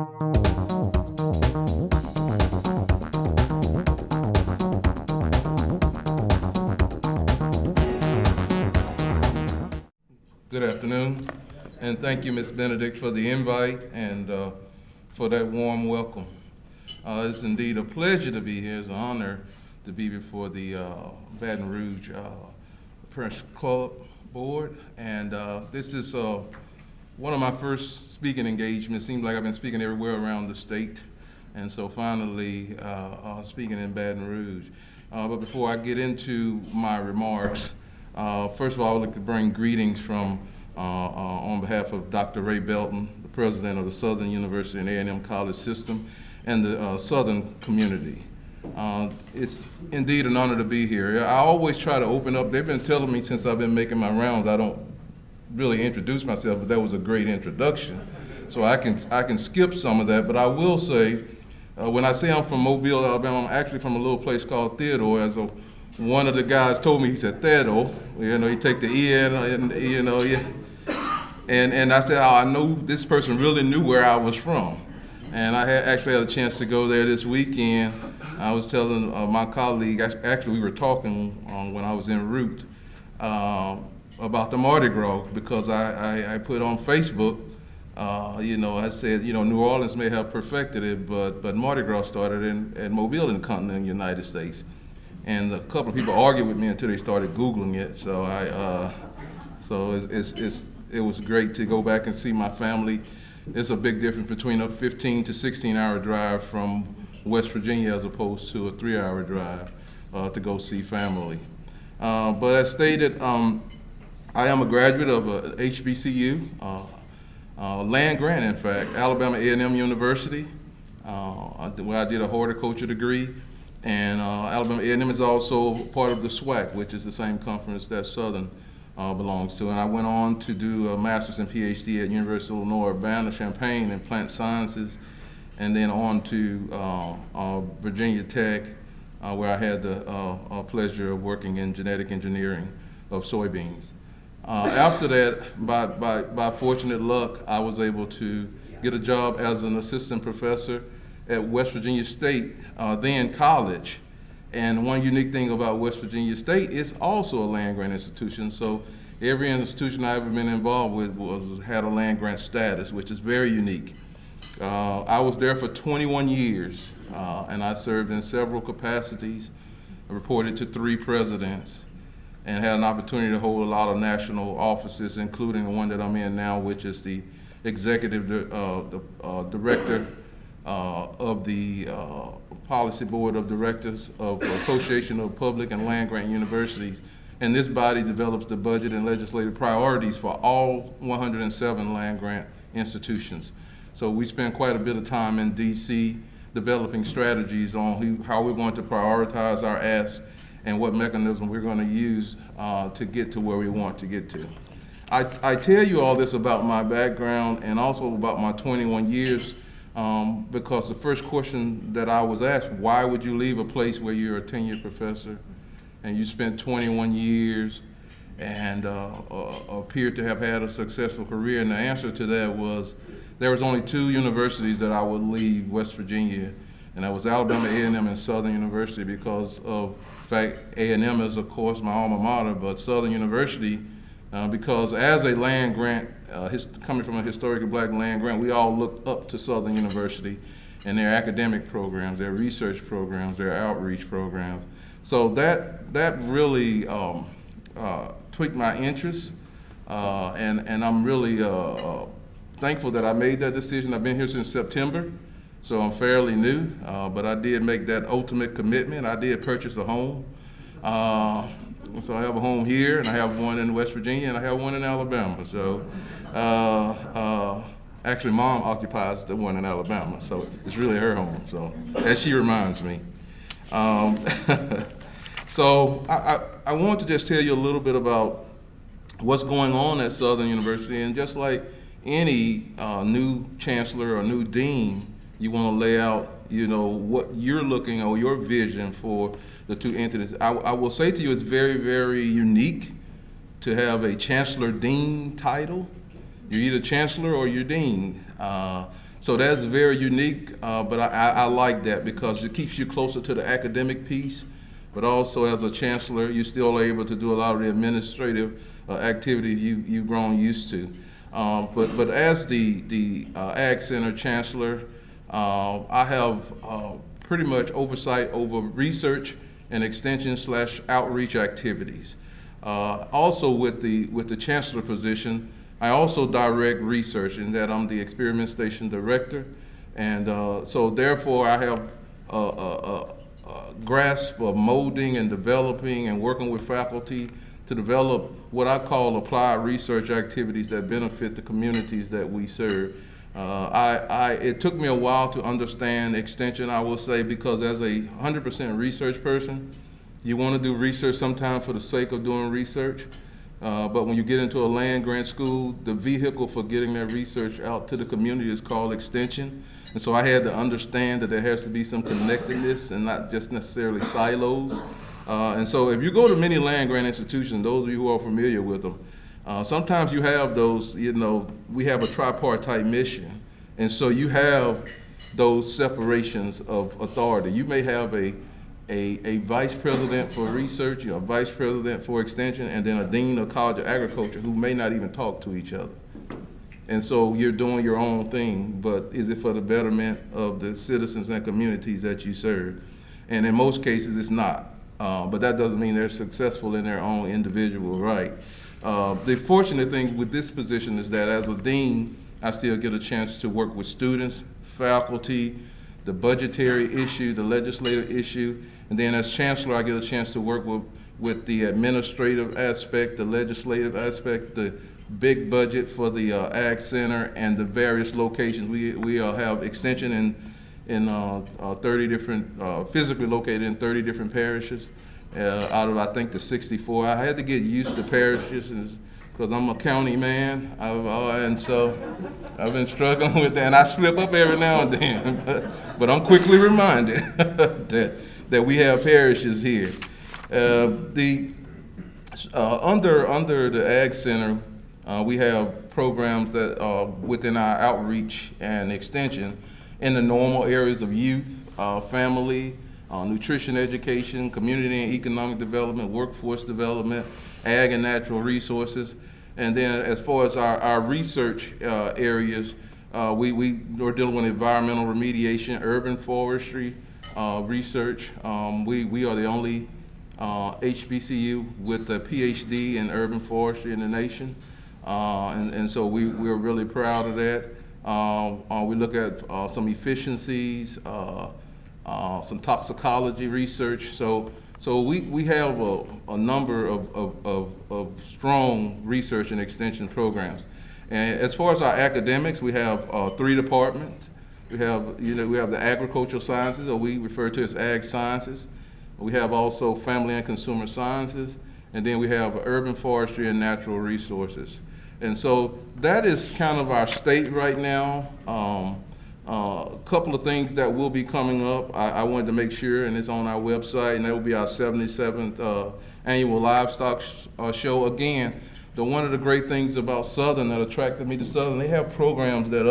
Good afternoon, and thank you, Ms. Benedict, for the invite and for that warm welcome. It's indeed a pleasure to be here. It's an honor to be before the Baton Rouge Press Club Board, and this is one of my first speaking engagements. It seems like I've been speaking everywhere around the state, and so finally speaking in Baton Rouge. But before I get into my remarks, first of all, I would like to bring greetings from, on behalf of Dr. Ray Belton, the president of the Southern University and A&M College System, and the Southern community. It's indeed an honor to be here. I always try to open up. They've been telling me since I've been making my rounds I don't really introduce myself, but that was a great introduction. So I can skip some of that, but I will say, when I say I'm from Mobile, Alabama, I'm actually from a little place called Theodore. As one of the guys told me, he said, Theodore, you take the E in, and yeah. And I said, oh, I know this person really knew where I was from. And I actually had a chance to go there this weekend. I was telling my colleague, actually we were talking when I was en route about the Mardi Gras, because I put on Facebook, I said, New Orleans may have perfected it, but Mardi Gras started in Mobile in the continental United States. And a couple of people argued with me until they started Googling it. So it was great to go back and see my family. It's a big difference between a 15 to 16-hour drive from West Virginia as opposed to a 3-hour drive to go see family. But as stated, I am a graduate of a HBCU, land grant, in fact, Alabama A&M University, where I did a horticulture degree. And Alabama A&M is also part of the SWAC, which is the same conference that Southern belongs to. And I went on to do a master's and PhD at University of Illinois Urbana-Champaign in plant sciences, and then on to Virginia Tech, where I had the pleasure of working in genetic engineering of soybeans. After that, by fortunate luck, I was able to get a job as an assistant professor at West Virginia State, then college. And one unique thing about West Virginia State, it's also a land grant institution. So every institution I've ever been involved with had a land grant status, which is very unique. I was there for 21 years, and I served in several capacities. I reported to 3 presidents, and had an opportunity to hold a lot of national offices, including the one that I'm in now, which is the executive director of the Policy Board of Directors of Association of Public and Land Grant Universities. And this body develops the budget and legislative priorities for all 107 land grant institutions. So we spend quite a bit of time in DC developing strategies on how we're going to prioritize our asks and what mechanism we're going to use to get to where we want to get to. I tell you all this about my background and also about my 21 years because the first question that I was asked, why would you leave a place where you're a tenured professor and you spent 21 years and appeared to have had a successful career? And the answer to that was there was only 2 universities that I would leave West Virginia, and that was Alabama A&M and Southern University, because of, in fact, A&M is, of course, my alma mater, but Southern University, because as a land grant, coming from a historically black land grant, we all looked up to Southern University and their academic programs, their research programs, their outreach programs. So that really tweaked my interest, and I'm really thankful that I made that decision. I've been here since September, so I'm fairly new, but I did make that ultimate commitment. I did purchase a home. So I have a home here, and I have one in West Virginia, and I have one in Alabama. So actually, Mom occupies the one in Alabama, so it's really her home, so as she reminds me. So I want to just tell you a little bit about what's going on at Southern University, and just like any new chancellor or new dean, you want to lay out, what you're looking or your vision for the 2 entities. I will say to you, it's very, very unique to have a chancellor-dean title. You're either chancellor or you're dean. So that's very unique, but I like that because it keeps you closer to the academic piece, but also as a chancellor, you're still able to do a lot of the administrative activities you've grown used to. But as the Ag Center chancellor, I have pretty much oversight over research and extension / outreach activities. Also with the chancellor position, I also direct research in that I'm the experiment station director, and so therefore I have a grasp of molding and developing and working with faculty to develop what I call applied research activities that benefit the communities that we serve. It took me a while to understand extension, I will say, because as a 100% research person, you want to do research sometimes for the sake of doing research. But when you get into a land grant school, the vehicle for getting that research out to the community is called extension. And so I had to understand that there has to be some connectedness and not just necessarily silos. And so if you go to many land grant institutions, those of you who are familiar with them, sometimes you have those, we have a tripartite mission. And so you have those separations of authority. You may have a vice president for research, a vice president for extension, and then a dean of college of agriculture who may not even talk to each other. And so you're doing your own thing, but is it for the betterment of the citizens and communities that you serve? And in most cases, it's not. But that doesn't mean they're successful in their own individual right. The fortunate thing with this position is that as a dean, I still get a chance to work with students, faculty, the budgetary issue, the legislative issue, and then as chancellor, I get a chance to work with the administrative aspect, the legislative aspect, the big budget for the Ag Center and the various locations. We have extension in 30 different, physically located in 30 different parishes out of, I think, the 64. I had to get used to parishes because I'm a county man, and so I've been struggling with that, and I slip up every now and then, but I'm quickly reminded that we have parishes here. Under the Ag Center, we have programs that are within our outreach and extension in the normal areas of youth, family, nutrition education, community and economic development, workforce development, ag and natural resources. And then as far as our research areas, we're dealing with environmental remediation, urban forestry research. We are the only HBCU with a PhD in urban forestry in the nation. And so we're really proud of that. We look at some efficiencies, some toxicology research. So we have a number of strong research and extension programs. And as far as our academics, we have 3 departments. We have the agricultural sciences, or we refer to as ag sciences. We have also family and consumer sciences, and then we have urban forestry and natural resources. And so that is kind of our state right now. A couple of things that will be coming up, I wanted to make sure, and it's on our website, and that will be our 77th annual livestock show. Again, one of the great things about Southern that attracted me to Southern, they have programs that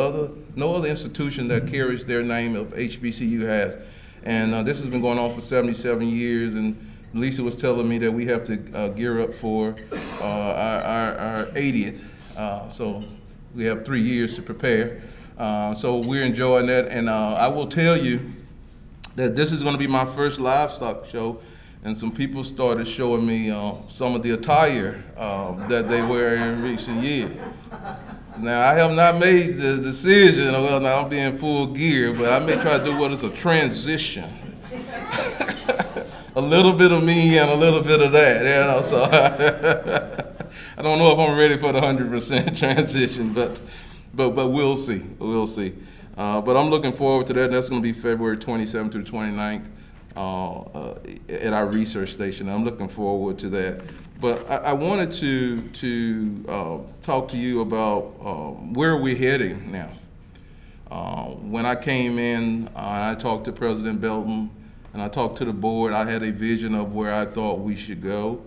no other institution that carries their name of HBCU has. And this has been going on for 77 years, and Lisa was telling me that we have to gear up for our 80th. So we have 3 years to prepare. So we're enjoying that, and I will tell you that this is going to be my first livestock show, and some people started showing me some of the attire that they wear in recent years. Now, I have not made the decision of whether I'll be in full gear, but I may try to do what is a transition. A little bit of me and a little bit of that, so I don't know if I'm ready for the 100% transition, but we'll see. But I'm looking forward to that. That's going to be February 27th through 29th at our research station. I'm looking forward to that. But I wanted to talk to you about where we're heading now. When I came in, I talked to President Belton and I talked to the board. I had a vision of where I thought we should go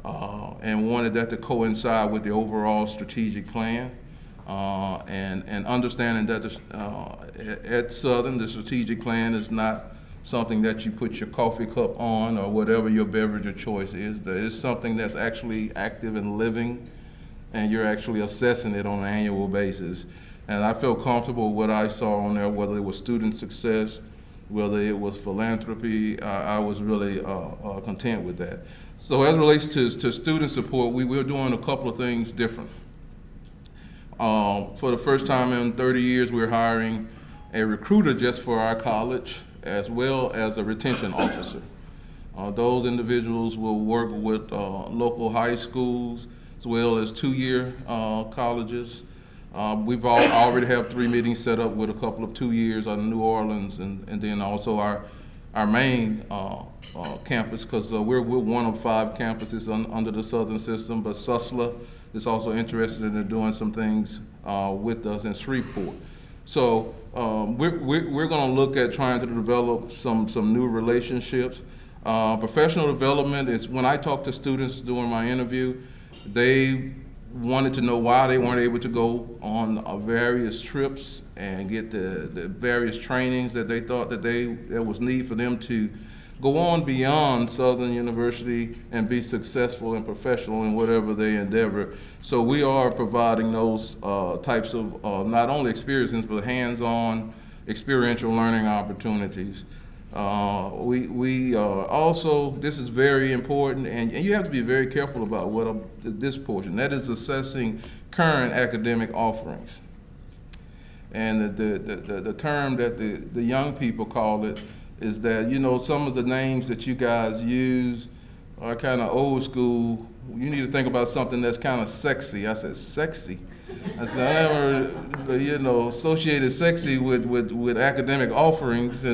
and wanted that to coincide with the overall strategic plan. and understanding that at Southern, the strategic plan is not something that you put your coffee cup on or whatever your beverage of choice is. That it's something that's actually active and living, and you're actually assessing it on an annual basis. And I felt comfortable with what I saw on there, whether it was student success, whether it was philanthropy. I was really content with that. So as it relates to student support, we're doing a couple of things different. For the first time in 30 years, we're hiring a recruiter just for our college, as well as a retention officer. Those individuals will work with local high schools as well as two-year colleges. We've already have 3 meetings set up with a couple of 2 years on New Orleans, and then also our main campus, because we're one of 5 campuses under the Southern system, but SUSLA is also interested in doing some things with us in Shreveport. So we're going to look at trying to develop some new relationships. Professional development is, when I talk to students during my interview, they wanted to know why they weren't able to go on various trips and get the various trainings that they thought that there was need for them to go on beyond Southern University and be successful and professional in whatever they endeavor. So we are providing those types of not only experiences, but hands-on experiential learning opportunities. We also, this is very important, and you have to be very careful about this portion. That is assessing current academic offerings. And the term that the young people call it is that, you know, some of the names that you guys use are kind of old school. You need to think about something that's kind of sexy. I said, sexy? I said, I never, you know, associated sexy with academic offerings.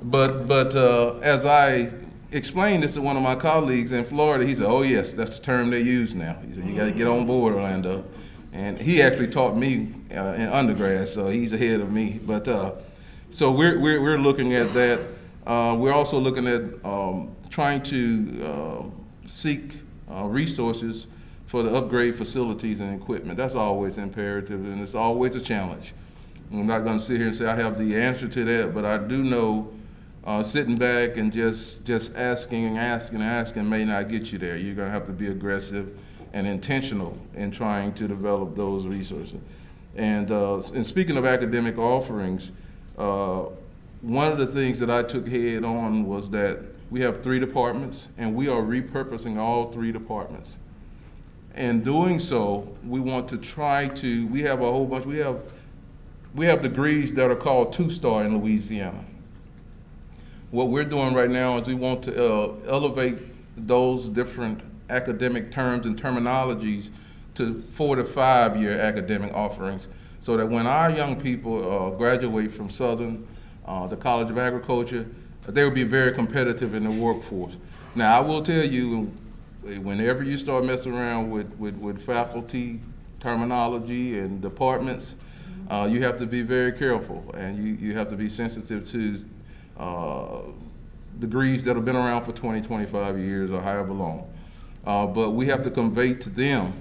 But as I explained this to one of my colleagues in Florida, he said, oh yes, that's the term they use now. He said, you got to get on board, Orlando. And he actually taught me in undergrad, so he's ahead of me. But so we're looking at that. We're also looking at trying to seek resources for the upgrade facilities and equipment. That's always imperative, and it's always a challenge. I'm not going to sit here and say I have the answer to that, but I do know sitting back and just asking may not get you there. You're going to have to be aggressive and intentional in trying to develop those resources. And speaking of academic offerings, one of the things that I took head on was that we have 3 departments, and we are repurposing all 3 departments. In doing so, we want to try to, we have a whole bunch, we have degrees that are called 2-star in Louisiana. What we're doing right now is we want to elevate those different academic terms and terminologies to 4 to 5 year academic offerings, so that when our young people graduate from Southern, the College of Agriculture, they will be very competitive in the workforce. Now, I will tell you, whenever you start messing around with faculty terminology and departments, you have to be very careful, and you have to be sensitive to degrees that have been around for 20, 25 years or however long. But we have to convey to them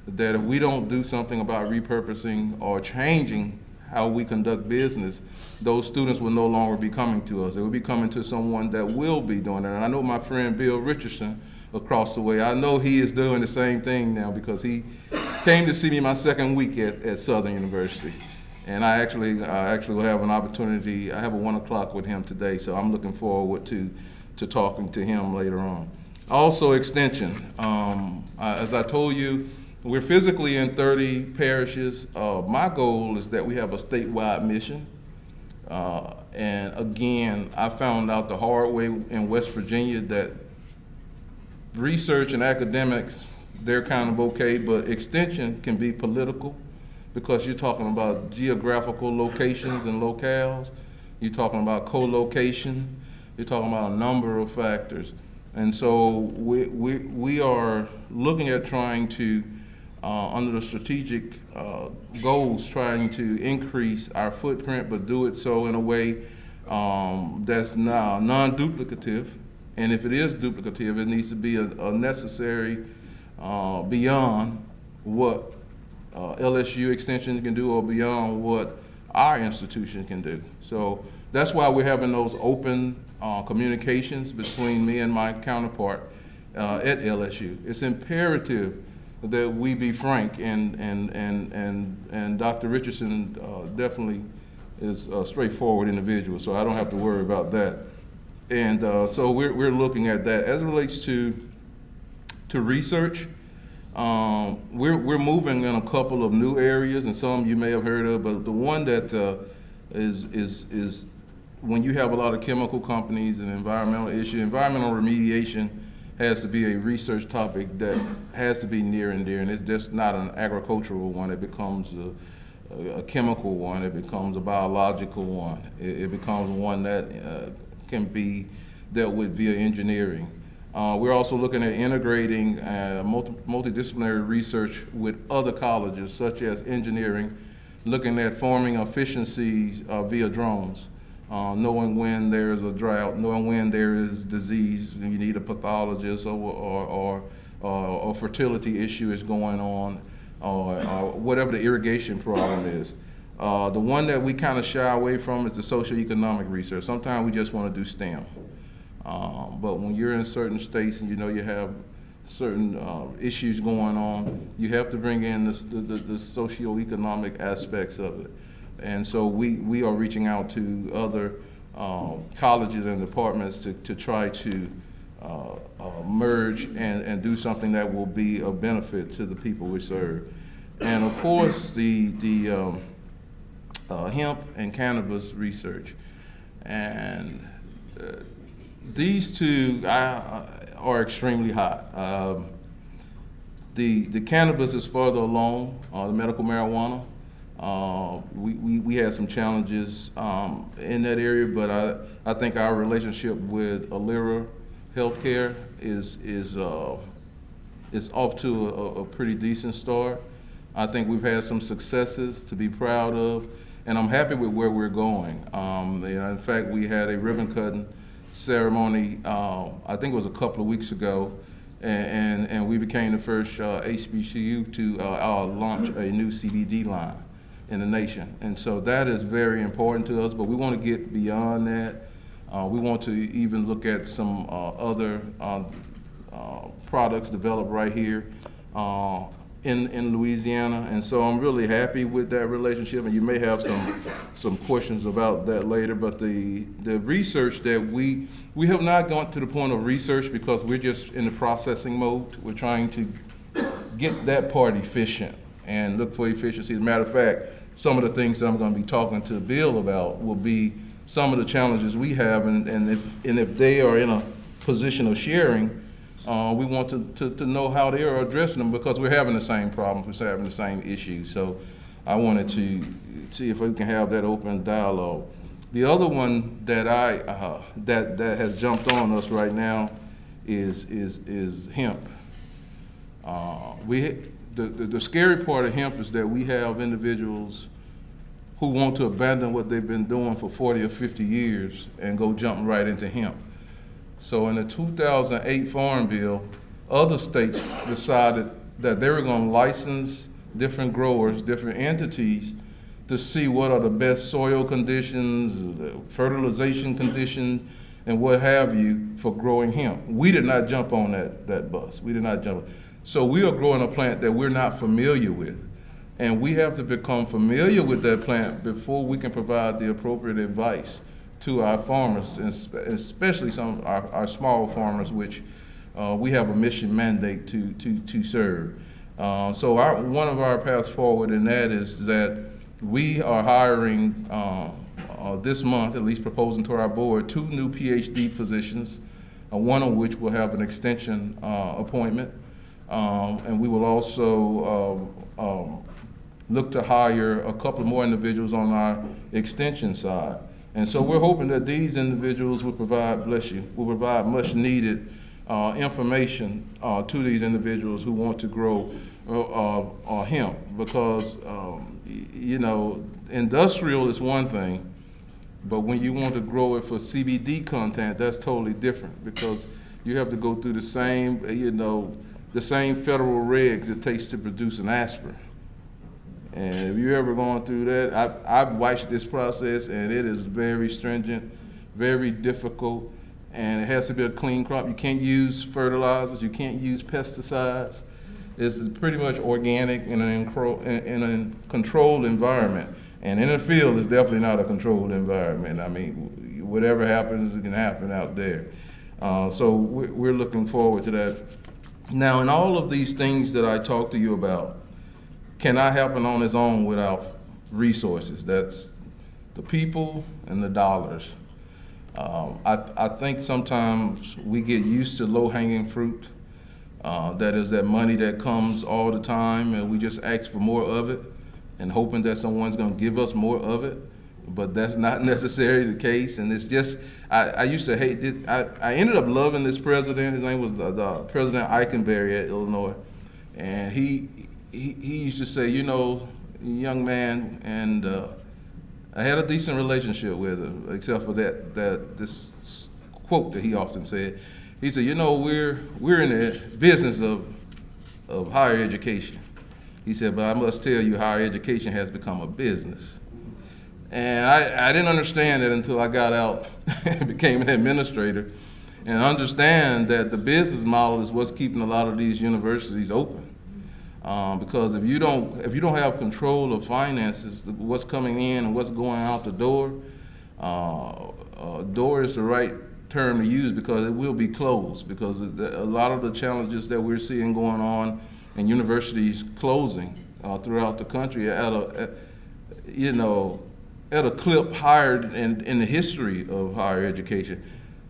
that if we don't do something about repurposing or changing how we conduct business, those students will no longer be coming to us. They will be coming to someone that will be doing it. And I know my friend Bill Richardson across the way, I know he is doing the same thing now, because he came to see me my second week at Southern University. And I actually will have an opportunity. I have a 1 o'clock with him today, so I'm looking forward to talking to him later on. Also, extension. As I told you, we're physically in 30 parishes. My goal is that we have a statewide mission. And again, I found out the hard way in West Virginia that research and academics, they're kind of okay, but extension can be political, because you're talking about geographical locations and locales. You're talking about co-location. You're talking about a number of factors. And so we are looking at trying to, under the strategic goals, trying to increase our footprint, but do it so in a way that's now non-duplicative. And if it is duplicative, it needs to be a necessary beyond what LSU Extension can do or beyond what our institution can do. So that's why we're having those open communications between me and my counterpart at LSU. It's imperative that we be frank, and Dr. Richardson definitely is a straightforward individual, so I don't have to worry about that. And so we're looking at that. As it relates to research, we're moving in a couple of new areas, and some you may have heard of, but the one that is when you have a lot of chemical companies and environmental issues, environmental remediation has to be a research topic that has to be near and dear, and it's just not an agricultural one. It becomes a chemical one. It becomes a biological one. It becomes one that can be dealt with via engineering. We're also looking at integrating multidisciplinary research with other colleges, such as engineering, looking at farming efficiencies via drones. Knowing when there is a drought, knowing when there is disease, you need a pathologist, or fertility issue is going on, or whatever the irrigation problem is. The one that we kind of shy away from is the socioeconomic research. Sometimes we just want to do STEM. But when you're in certain states and you know you have certain issues going on, you have to bring in the socioeconomic aspects of it. And so we are reaching out to other colleges and departments to try to merge and do something that will be of benefit to the people we serve. And of course, the hemp and cannabis research. And these two are extremely hot. The cannabis is further along, the medical marijuana. We had some challenges in that area, but I think our relationship with Alira Healthcare is off to a pretty decent start. I think we've had some successes to be proud of, and I'm happy with where we're going. In fact, we had a ribbon cutting ceremony, I think it was a couple of weeks ago, and we became the first HBCU to launch a new CBD line in the nation. And so that is very important to us, but we want to get beyond that. We want to even look at some other products developed right here in Louisiana. And so I'm really happy with that relationship, and you may have some questions about that later, but the research that we have not gone to the point of research because we're just in the processing mode. We're trying to get that part efficient and look for efficiency. As a matter of fact, some of the things that I'm going to be talking to Bill about will be some of the challenges we have, and if they are in a position of sharing, we want to know how they are addressing them, because we're having the same problems, we're having the same issues. So I wanted to see if we can have that open dialogue. The other one that that has jumped on us right now is hemp. The scary part of hemp is that we have individuals who want to abandon what they've been doing for 40 or 50 years and go jumping right into hemp. So in the 2008 Farm Bill, other states decided that they were going to license different growers, different entities, to see what are the best soil conditions, fertilization conditions, and what have you for growing hemp. We did not jump on that bus. We did not jump. So we are growing a plant that we're not familiar with. And we have to become familiar with that plant before we can provide the appropriate advice to our farmers, especially some of our small farmers, which we have a mission mandate to serve. So one of our paths forward in that is that we are hiring this month, at least proposing to our board, 2 new PhD physicians, one of which will have an extension appointment. And we will also look to hire a couple more individuals on our extension side. And so we're hoping that these individuals will provide, much needed information to these individuals who want to grow hemp, because industrial is one thing, but when you want to grow it for CBD content, that's totally different, because you have to go through the same, the same federal regs it takes to produce an aspirin. And if you're ever going through that, I've watched this process, and it is very stringent, very difficult, and it has to be a clean crop. You can't use fertilizers, you can't use pesticides. It's pretty much organic in a controlled environment. And in the field, it's definitely not a controlled environment. I mean, whatever happens, it can happen out there. So we're looking forward to that. Now, in all of these things that I talked to you about, cannot happen on its own without resources. That's the people and the dollars. I think sometimes we get used to low-hanging fruit. That is that money that comes all the time, and we just ask for more of it and hoping that someone's going to give us more of it. But that's not necessarily the case, and it's just, I used to hate it. I ended up loving this president. His name was the President Eikenberry at Illinois, and he used to say, you know, young man, and I had a decent relationship with him, except for this quote that he often said. He said, you know, we're in the business of higher education. He said, but I must tell you, higher education has become a business. And I didn't understand that until I got out and became an administrator, and understand that the business model is what's keeping a lot of these universities open. Because if you don't have control of finances, what's coming in and what's going out the door, door is the right term to use, because it will be closed, because a lot of the challenges that we're seeing going on in universities closing throughout the country at a clip higher in the history of higher education.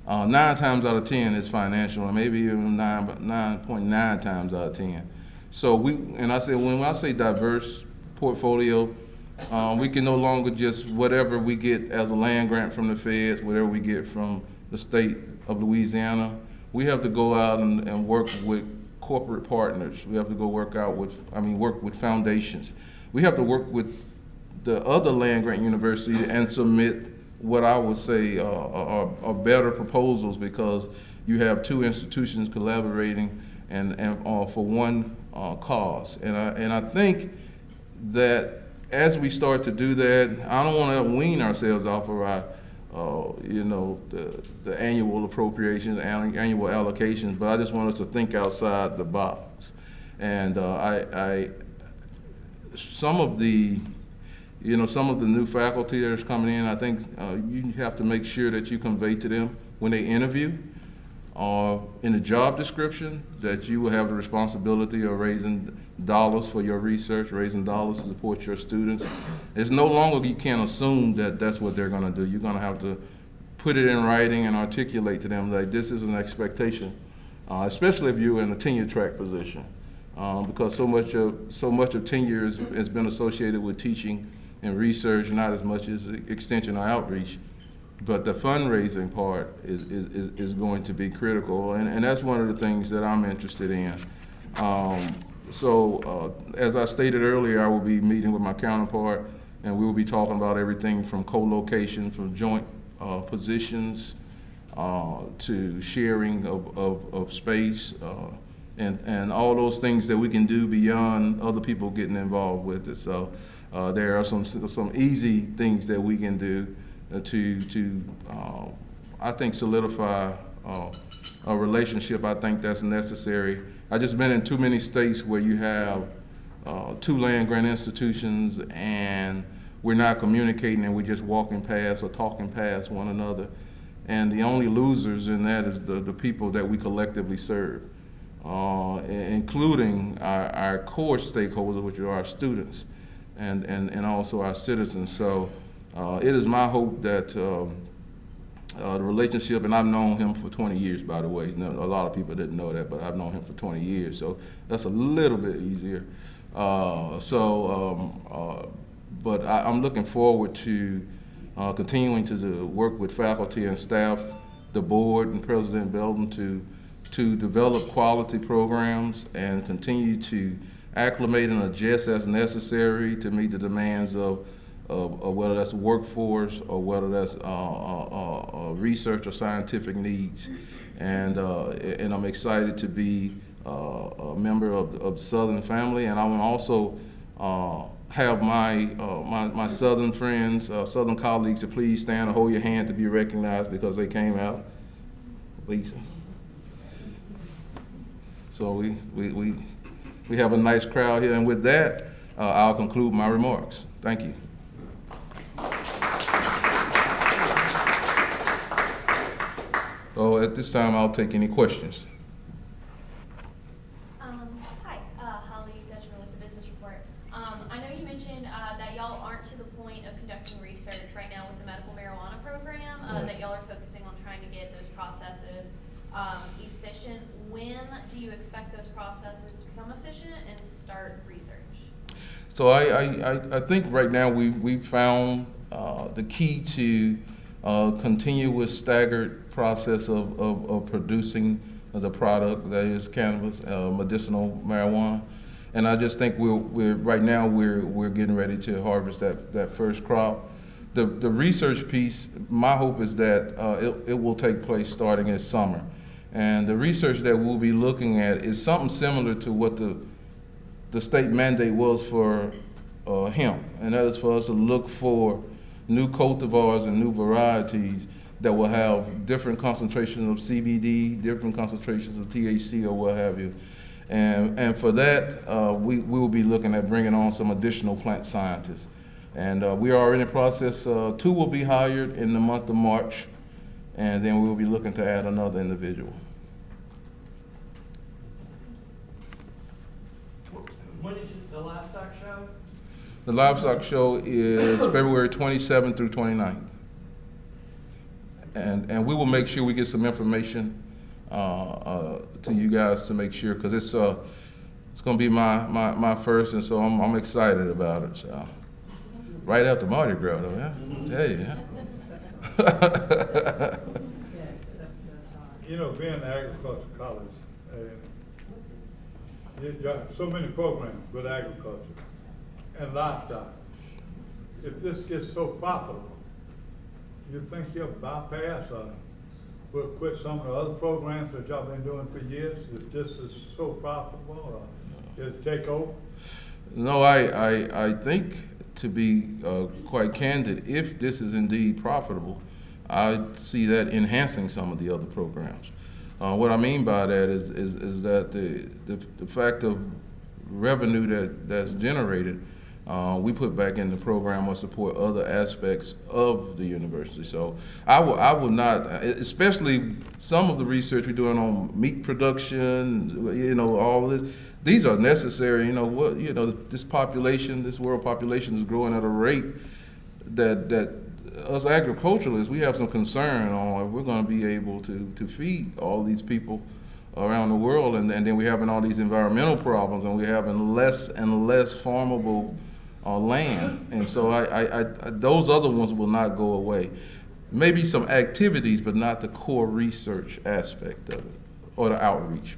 9 times out of 10 is financial, and maybe even 9.9 times out of 10. So when I say diverse portfolio, we can no longer just whatever we get as a land grant from the feds, whatever we get from the state of Louisiana, we have to go out and work with corporate partners. We have to go work with foundations. We have to work with the other land grant universities and submit what I would say are better proposals, because you have 2 institutions collaborating and for one cause. And I think that as we start to do that, I don't want to wean ourselves off of our the annual appropriations, annual allocations, but I just want us to think outside the box. And some of the new faculty that is coming in, I think you have to make sure that you convey to them when they interview, in the job description, that you will have the responsibility of raising dollars for your research, raising dollars to support your students. It's no longer, you can't assume that that's what they're going to do. You're going to have to put it in writing and articulate to them that this is an expectation, especially if you're in a tenure track position, because so much of tenure has been associated with teaching and research, not as much as extension or outreach. But the fundraising part is going to be critical, and that's one of the things that I'm interested in. As I stated earlier, I will be meeting with my counterpart, and we will be talking about everything from co-location, from joint positions, to sharing of space, and all those things that we can do beyond other people getting involved with it. So there are some easy things that we can do to I think solidify a relationship. I think that's necessary. I just been in too many states where you have 2 land grant institutions and we're not communicating, and we're just walking past or talking past one another. And the only losers in that is the people that we collectively serve, including our core stakeholders, which are our students, and also our citizens. So it is my hope that the relationship, and I've known him for 20 years, by the way. A lot of people didn't know that, but I've known him for 20 years, so that's a little bit easier. But I'm looking forward to continuing to work with faculty and staff, the board, and President Belton to develop quality programs and continue to acclimate and adjust as necessary to meet the demands of whether that's workforce or whether that's research or scientific needs. And I'm excited to be a member of the Southern family, and I want to also have my Southern friends, Southern colleagues to please stand and hold your hand to be recognized because they came out. Lisa. So we have a nice crowd here, and with that, I'll conclude my remarks. Thank you. So at this time, I'll take any questions. Hi, Holly Dutchman with the Business Report. I know you mentioned that y'all aren't to the point of conducting research right now with the medical marijuana program, that y'all are focusing on trying to get those processes efficient. When do you expect those processes to become efficient and start research? So I think right now we found the key to continue with staggered process of producing the product that is cannabis, medicinal marijuana, and I just think we're right now we're getting ready to harvest that first crop. The research piece, my hope is that it will take place starting this summer, and the research that we'll be looking at is something similar to what the state mandate was for hemp, and that is for us to look for new cultivars and new varieties that will have different concentrations of CBD, different concentrations of THC or what have you. And for that, we will be looking at bringing on some additional plant scientists. And we are in the process, 2 will be hired in the month of March, and then we will be looking to add another individual. When is the livestock show? The livestock show is February 27th through 29th. And we will make sure we get some information to you guys to make sure, because it's going to be my first, and so I'm excited about it. So right after Mardi Gras, though, yeah. Tell you, yeah. You know, being an agriculture college, you've got so many programs with agriculture and livestock. If this gets so profitable, you think you'll bypass or will quit some of the other programs that y'all been doing for years? If this is so profitable, or it'll take over? No, I think, to be quite candid, if this is indeed profitable, I see that enhancing some of the other programs. What I mean by that is that the fact of revenue that's generated, we put back in the program or support other aspects of the university. So I will not, especially some of the research we're doing on meat production, you know, all this. These are necessary. You know, this population, this world population is growing at a rate that us agriculturalists, we have some concern on if we're going to be able to feed all these people around the world, and then we're having all these environmental problems, and we're having less and less farmable land, and so I those other ones will not go away. Maybe some activities, but not the core research aspect of it or the outreach.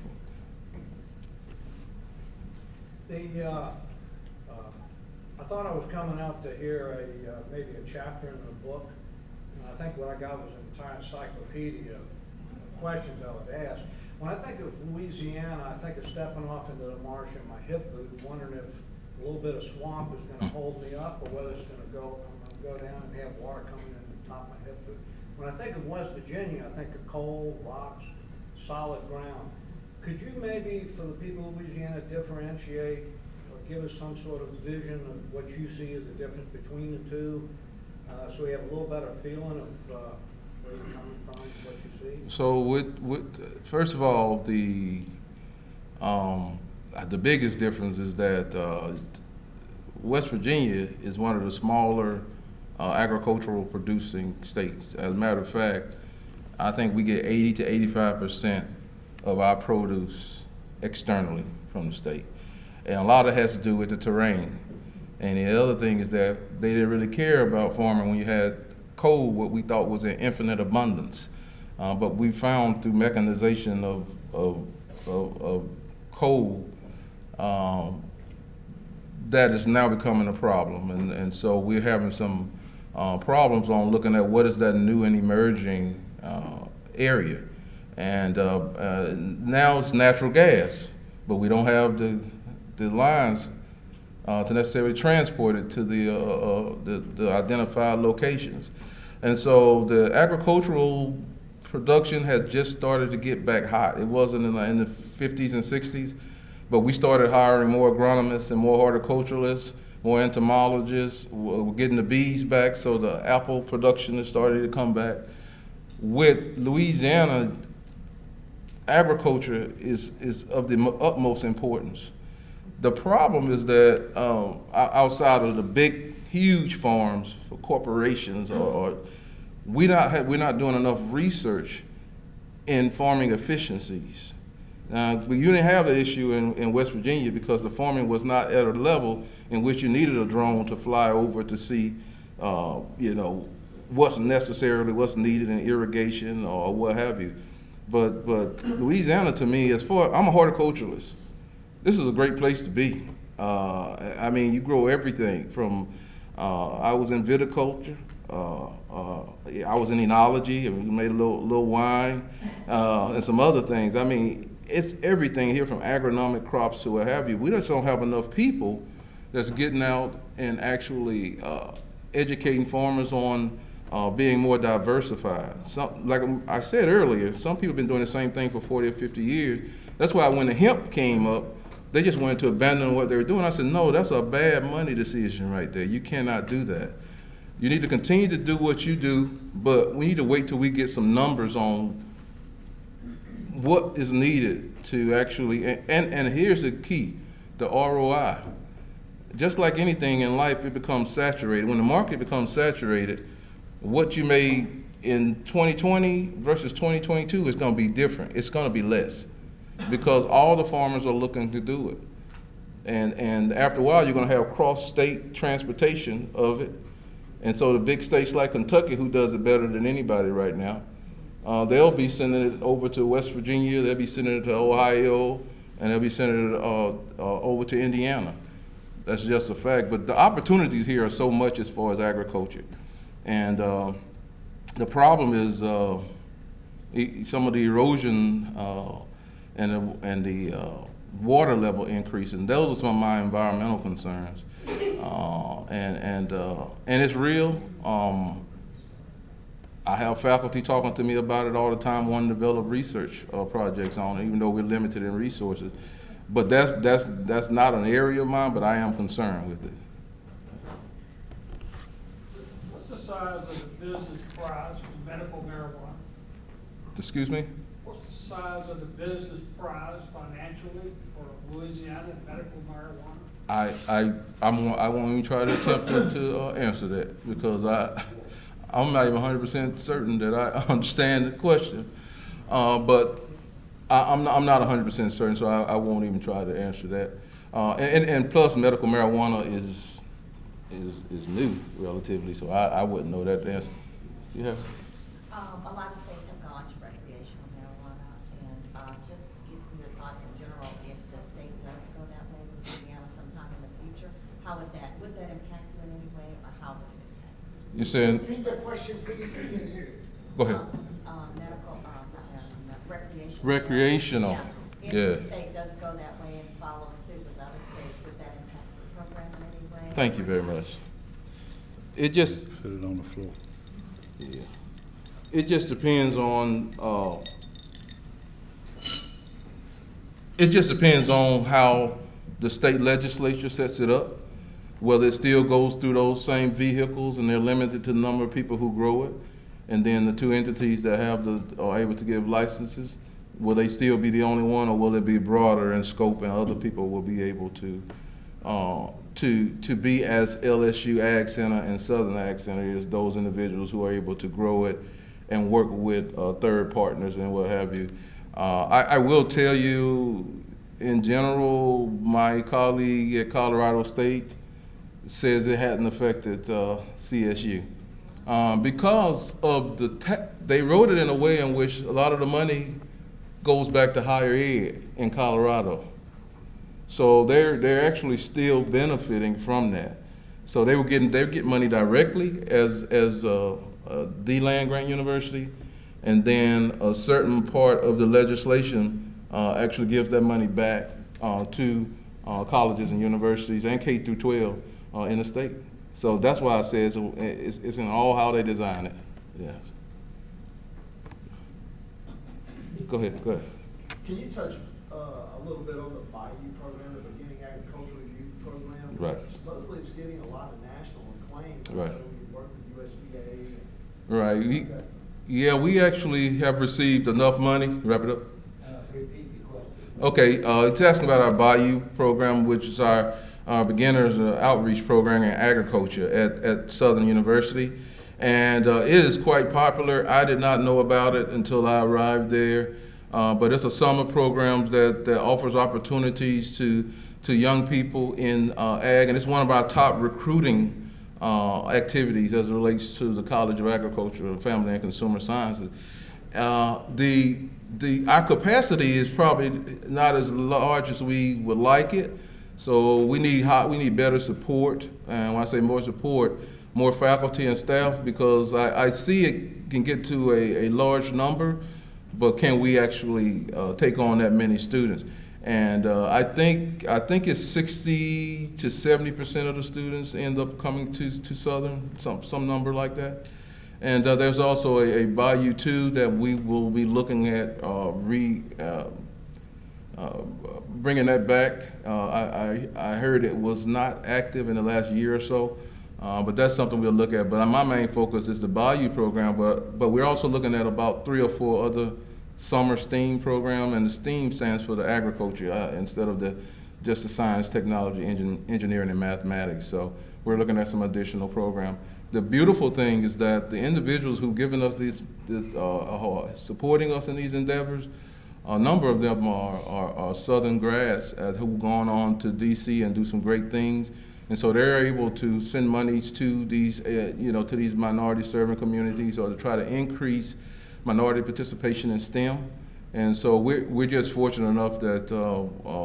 I thought I was coming out to hear maybe a chapter in the book, and I think what I got was an entire encyclopedia of questions I would ask. When I think of Louisiana, I think of stepping off into the marsh in my hip boot, wondering if a little bit of swamp is going to hold me up, or whether it's going to go down and have water coming in the top of my hip boot. When I think of West Virginia, I think of coal, rocks, solid ground. Could you maybe, for the people of Louisiana, differentiate or give us some sort of vision of what you see as the difference between the two, so we have a little better feeling of where you're coming from, what you see? So first of all, the biggest difference is that West Virginia is one of the smaller agricultural producing states. As a matter of fact, I think we get 80 to 85% of our produce externally from the state. And a lot of it has to do with the terrain. And the other thing is that they didn't really care about farming when you had coal, what we thought was an infinite abundance. But we found through mechanization of coal, that is now becoming a problem. And so we're having some problems on looking at what is that new and emerging area. And now it's natural gas, but we don't have the lines to necessarily transport it to the identified locations. And so the agricultural production had just started to get back hot. It wasn't in the 50s and 60s, but we started hiring more agronomists and more horticulturalists, more entomologists. We're getting the bees back, so the apple production is starting to come back. With Louisiana, agriculture is of the utmost importance. The problem is that outside of the big, huge farms for corporations, we're not doing enough research in farming efficiencies. You didn't have the issue in West Virginia because the farming was not at a level in which you needed a drone to fly over to see, what's needed in irrigation or what have you. But Louisiana, to me, I'm a horticulturalist. This is a great place to be. I mean, you grow everything from, I was in viticulture, I was in enology, and we made a little wine, and some other things. I mean, it's everything here from agronomic crops to what have you. We just don't have enough people that's getting out and actually educating farmers on being more diversified. Like I said earlier, some people have been doing the same thing for 40 or 50 years. That's why when the hemp came up, they just wanted to abandon what they were doing. I said, no, that's a bad money decision right there. You cannot do that. You need to continue to do what you do, but we need to wait till we get some numbers on what is needed to actually, and here's the key, the ROI. Just like anything in life, it becomes saturated. When the market becomes saturated, what you made in 2020 versus 2022 is going to be different. It's going to be less because all the farmers are looking to do it. And after a while, you're going to have cross-state transportation of it. And so the big states like Kentucky, who does it better than anybody right now, they'll be sending it over to West Virginia, they'll be sending it to Ohio, and they'll be sending it over to Indiana. That's just a fact. But the opportunities here are so much as far as agriculture. And the problem is some of the erosion and the water level increase, and those are some of my environmental concerns. And it's real. I have faculty talking to me about it all the time, wanting to develop research projects on it, even though we're limited in resources. But that's not an area of mine, but I am concerned with it. What's the size of the business prize for medical marijuana? Excuse me? What's the size of the business prize financially for Louisiana medical marijuana? I won't even try to attempt to answer that because I'm not even 100% certain that I understand the question. But I'm not 100% certain, so I won't even try to answer that. And plus, medical marijuana is new relatively, so I wouldn't know that answer. Yeah. A lot of states have gone to recreational marijuana, and just give me your thoughts in general. If the state does go that way with Louisiana sometime in the future, how would that impact you in any way, or how would it impact you? You're saying? Repeat that question, please. We didn't hear it. Go ahead. Recreational. Recreational. If Yeah. the state does go that way and follow suit with other states, would that impact the program in any way? Thank you very much. It just. Put it on the floor. Yeah. It just depends on. It just depends on how the state legislature sets it up. Whether it still goes through those same vehicles and they're limited to the number of people who grow it, and then the two entities that are able to give licenses, will they still be the only one, or will it be broader in scope and other people will be able to be as LSU Ag Center and Southern Ag Center is those individuals who are able to grow it and work with third partners and what have you. I will tell you, in general, my colleague at Colorado State says it hadn't affected CSU. Because of they wrote it in a way in which a lot of the money goes back to higher ed in Colorado. So they're actually still benefiting from that. So they're getting money directly as the land-grant university, and then a certain part of the legislation actually gives that money back to colleges and universities and K through 12 in the state. So that's why I say it's in all how they design it. Yes. Go ahead. Can you touch a little bit on the Bayou program, the Beginning Agricultural Youth Program? Right. Supposedly it's getting a lot of national acclaim. Right. So you work with USDA. Right. Yeah, we actually have received enough money. Wrap it up. Repeat the question. Okay, it's asking about our Bayou program, which is our beginners outreach program in agriculture at Southern University. And it is quite popular. I did not know about it until I arrived there. But it's a summer program that offers opportunities to young people in ag, and it's one of our top recruiting activities as it relates to the College of Agriculture, Family and Consumer Sciences. Our capacity is probably not as large as we would like it, so we need better support. And when I say more support, more faculty and staff, because I see it can get to a large number, but can we actually take on that many students? And I think it's 60 to 70% of the students end up coming to Southern, some number like that. And there's also a Bayou 2 that we will be looking at bringing that back. I heard it was not active in the last year or so, but that's something we'll look at. But my main focus is the Bayou program, but we're also looking at about 3 or 4 other summer STEAM program, and the STEAM stands for the agriculture instead of just the science, technology, engineering, and mathematics. So we're looking at some additional program. The beautiful thing is that the individuals who've given us supporting us in these endeavors, a number of them are Southern grads who've gone on to DC and do some great things. And so they're able to send monies to these, to these minority serving communities, or to try to increase minority participation in STEM. And so we're just fortunate enough that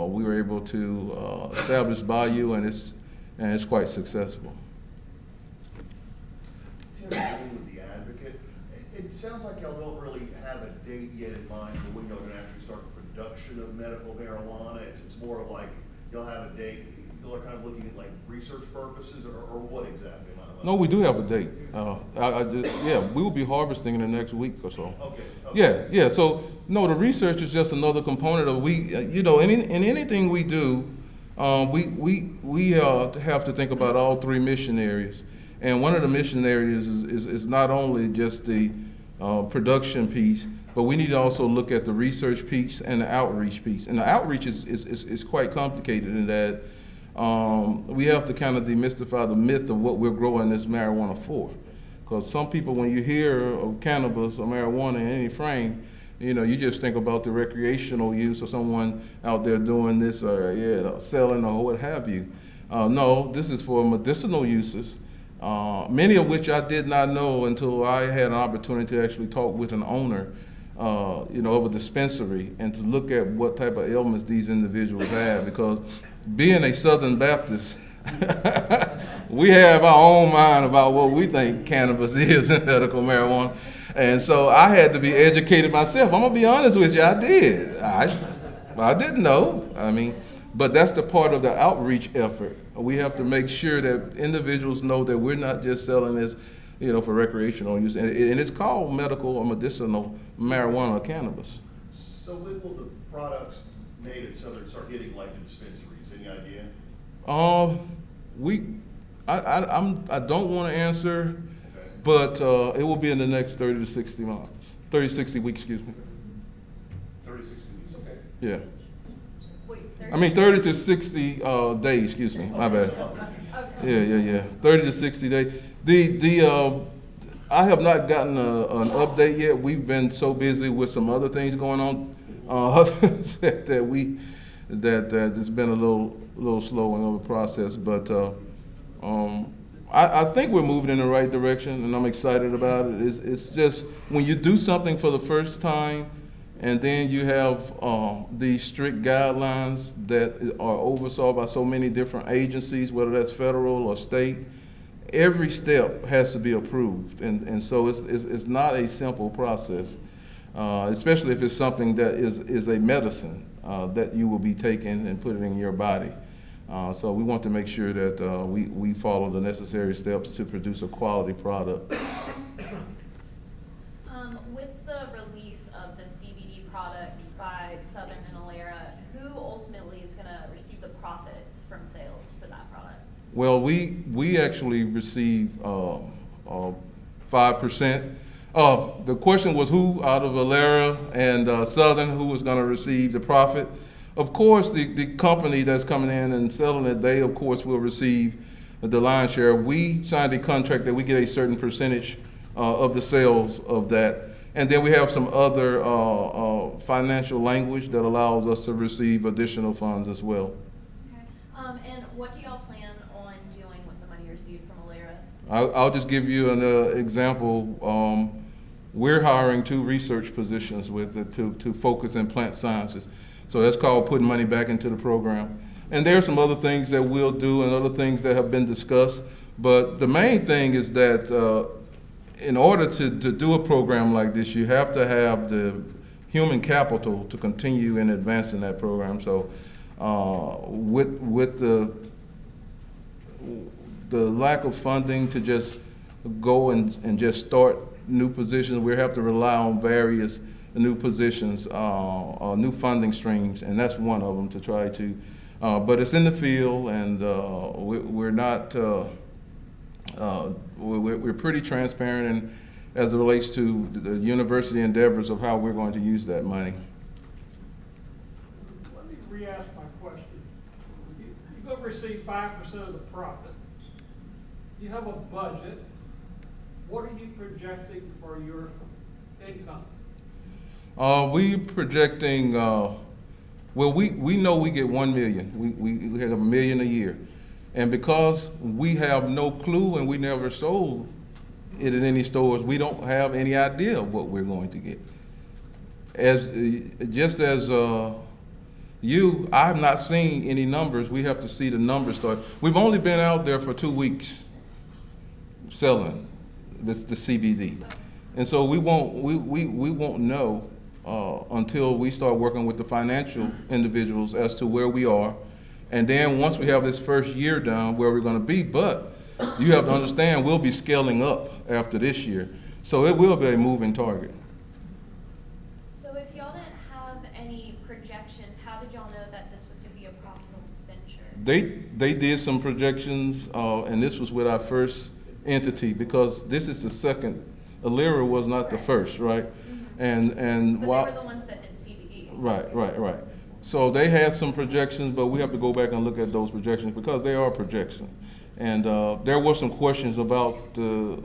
we were able to establish Bayou, and it's quite successful. Tim, with the Advocate, it sounds like y'all don't really have a date yet in mind for when y'all are going to actually start the production of medical marijuana. It's more of like y'all have a date. Y'all are kind of looking at like research purposes, or what exactly? No, we do have a date. We will be harvesting in the next week or so. Okay. Yeah. So no, the research is just another component of in anything we do, we have to think about all 3 mission areas. And one of the mission areas is not only just the production piece, but we need to also look at the research piece and the outreach piece. And the outreach is quite complicated in that we have to kind of demystify the myth of what we're growing this marijuana for. Because some people, when you hear of cannabis or marijuana in any frame, you just think about the recreational use or someone out there doing this or selling or what have you. No, this is for medicinal uses, many of which I did not know until I had an opportunity to actually talk with an owner of a dispensary and to look at what type of ailments these individuals have. Because being a Southern Baptist, we have our own mind about what we think cannabis is in medical marijuana. And so I had to be educated myself. I'm going to be honest with you, I did. I didn't know. But that's the part of the outreach effort. We have to make sure that individuals know that we're not just selling this, for recreational use. And it's called medical or medicinal marijuana or cannabis. So when will the products made at Southern start hitting like the dispensaries? Any idea? I don't want to answer, Okay. but it will be in the next 30 to 60 months. 30 to 60 weeks, excuse me. 30, 60 weeks. Okay. Yeah. Wait, 30 to 60 days, excuse me, my bad. Okay. Yeah. 30 to 60 days. I have not gotten an update yet. We've been so busy with some other things going on that it's been a little slow in the process. But I think we're moving in the right direction, and I'm excited about it. It's just when you do something for the first time, and then you have these strict guidelines that are oversaw by so many different agencies, whether that's federal or state. Every step has to be approved, and so it's not a simple process, especially if it's something that is a medicine that you will be taking and putting in your body. So we want to make sure that we follow the necessary steps to produce a quality product. With the release of the CBD product by Southern and Alera, who ultimately is going to receive the profits from sales for that product? Well, we actually receive 5%. The question was who out of Alera and Southern, who was going to receive the profit? Of course, the company that's coming in and selling it, they of course will receive the lion's share. We signed a contract that we get a certain percentage of the sales of that. And then we have some other financial language that allows us to receive additional funds as well. Okay. And what do y'all plan on doing with the money received from Alera? I'll just give you an example. We're hiring 2 research positions with it to focus in plant sciences. So that's called putting money back into the program. And there are some other things that we'll do and other things that have been discussed. But the main thing is that in order to do a program like this, you have to have the human capital to continue in advancing that program. So with the lack of funding to just go and just start new positions, we have to rely on various new positions, new funding streams, and that's one of them to try to, but it's in the field, and we're not, we're pretty transparent and as it relates to the university endeavors of how we're going to use that money. Let me re-ask my question. You're going to receive 5% of the profit. You have a budget. What are you projecting for your income? We projecting, well, we know we get 1 million. We have $1 million a year. And because we have no clue and we never sold it in any stores, we don't have any idea of what we're going to get. Just as I've not seen any numbers. We have to see the numbers start. We've only been out there for 2 weeks selling the CBD. And so we won't know until we start working with the financial individuals as to where we are. And then once we have this first year down, where we're going to be. But you have to understand, we'll be scaling up after this year. So it will be a moving target. So if y'all didn't have any projections, how did y'all know that this was going to be a profitable venture? They did some projections, and this was with our first entity, because this is the second. Alera was not the first, right? And But while they were the ones that did CBD. right. So they had some projections, but we have to go back and look at those projections because they are projections. And there were some questions about the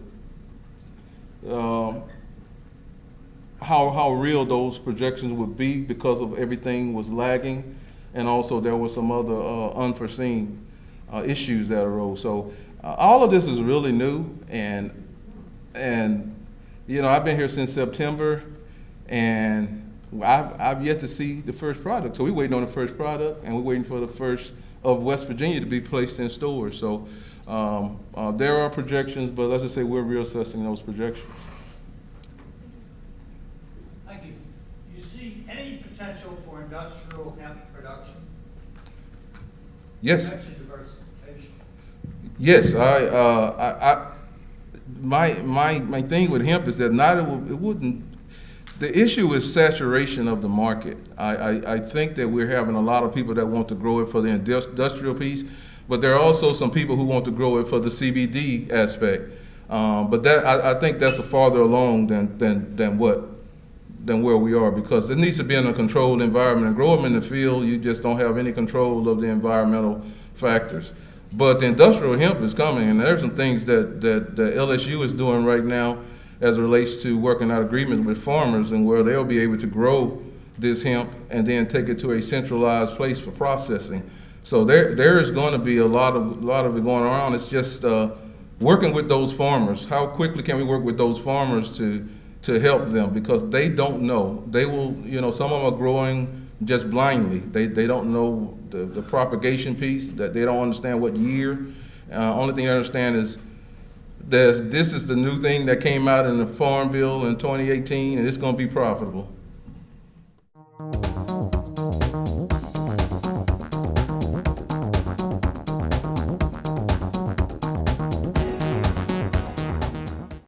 how real those projections would be because of everything was lagging, and also there were some other unforeseen issues that arose. So all of this is really new, and you know, I've been here since September, and I've yet to see the first product. So we're waiting on the first product, and we're waiting for the first of West Virginia to be placed in stores. So there are projections, but let's just say we're reassessing those projections. Thank you. You see any potential for industrial hemp production? Yes. You mentioned diversification. Yes, my thing with hemp is that it wouldn't. The issue is saturation of the market. I think that we're having a lot of people that want to grow it for the industrial piece, but there are also some people who want to grow it for the CBD aspect. But that I think that's a farther along than where we are, because it needs to be in a controlled environment. And grow them in the field, you just don't have any control of the environmental factors. But the industrial hemp is coming, and there's some things that LSU is doing right now as it relates to working out agreements with farmers, and where they'll be able to grow this hemp and then take it to a centralized place for processing. So there is going to be a lot of it going around. It's just working with those farmers. How quickly can we work with those farmers to help them, because they don't know. They will, you know, some of them are growing just blindly. They don't know the propagation piece, that they don't understand what year. Only thing they understand is this is the new thing that came out in the Farm Bill in 2018, and it's going to be profitable.